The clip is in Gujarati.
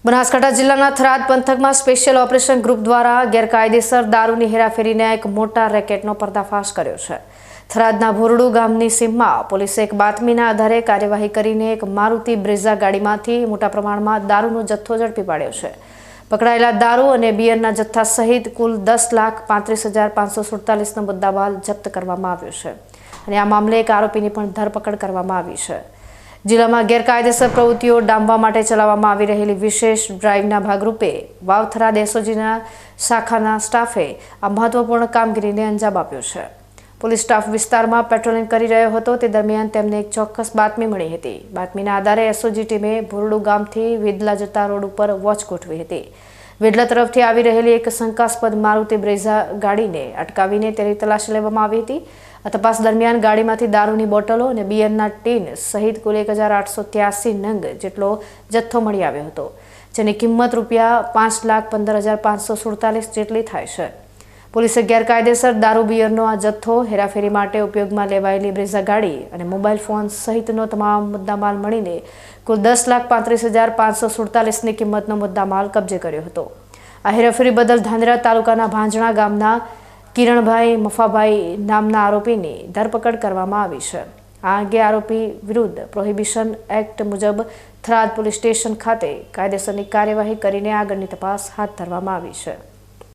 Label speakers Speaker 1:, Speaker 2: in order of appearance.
Speaker 1: બનાસકાંઠા જિલ્લાના થરાદ પંથકમાં સ્પેશિયલ ઓપરેશન ગ્રુપ દ્વારા ગેરકાયદેસર દારૂની હેરાફેરીના એક મોટા રેકેટનો પર્દાફાશ કર્યો છે। થરાદના ભોરડુ ગામની સીમમાં પોલીસે એક બાતમીના આધારે કાર્યવાહી કરીને એક મારુતિ બ્રેઝા ગાડીમાંથી મોટા પ્રમાણમાં દારૂનો જથ્થો ઝડપી પાડ્યો છે। પકડાયેલા દારૂ અને બિયરના જથ્થા સહિત કુલ 10,35,547નો મુદ્દામાલ જપ્ત કરવામાં આવ્યો છે અને આ મામલે એક આરોપીની પણ ધરપકડ કરવામાં આવી છે। જિલ્લામાં ગેરકાયદેસર પ્રવૃત્તિઓ ડામવા માટે ચલાવવામાં આવી રહેલી વિશેષ ડ્રાઈવના ભાગરૂપે વાવ થરાદ એસઓજીના શાખાના સ્ટાફે આ મહત્વપૂર્ણ કામગીરીને અંજામ આપ્યો છે। પોલીસ સ્ટાફ વિસ્તારમાં પેટ્રોલિંગ કરી રહ્યો હતો તે દરમિયાન તેમને એક ચોક્કસ બાતમી મળી હતી। બાતમીના આધારે એસઓજી ટીમે ભોરડુ ગામથી વેદલા જતા રોડ ઉપર વોચ ગોઠવી હતી। વેડલા તરફથી આવી રહેલી એક શંકાસ્પદ મારુતિ બ્રેઝા ગાડીને અટકાવીને તેની તલાશી લેવામાં આવી હતી। આ તપાસ દરમિયાન ગાડીમાંથી દારૂની બોટલો અને બિયરના ટીન સહિત કુલ 1,883 નંગ જેટલો જથ્થો મળી આવ્યો હતો, જેની કિંમત ₹5,15,547 જેટલી થાય છે। પોલીસે ગેરકાયદેસર દારૂ બિયરનો આ જથ્થો, હેરાફેરી માટે ઉપયોગમાં લેવાયેલી બ્રેઝા ગાડી અને મોબાઈલ ફોન સહિતનો તમામ મુદ્દામાલ મળીને કુલ 10,35,547ની કિંમતનો મુદ્દામાલ કબજે કર્યો હતો। આ હેરાફેરી બદલ ધાનેરા તાલુકાના ભાંજણા ગામના કિરણભાઈ મફાભાઈ નામના આરોપીની ધરપકડ કરવામાં આવી છે। આ અંગે આરોપી વિરુદ્ધ પ્રોહિબિશન એક્ટ મુજબ થરાદ પોલીસ સ્ટેશન ખાતે કાયદેસરની કાર્યવાહી કરીને આગળની તપાસ હાથ ધરવામાં આવી છે।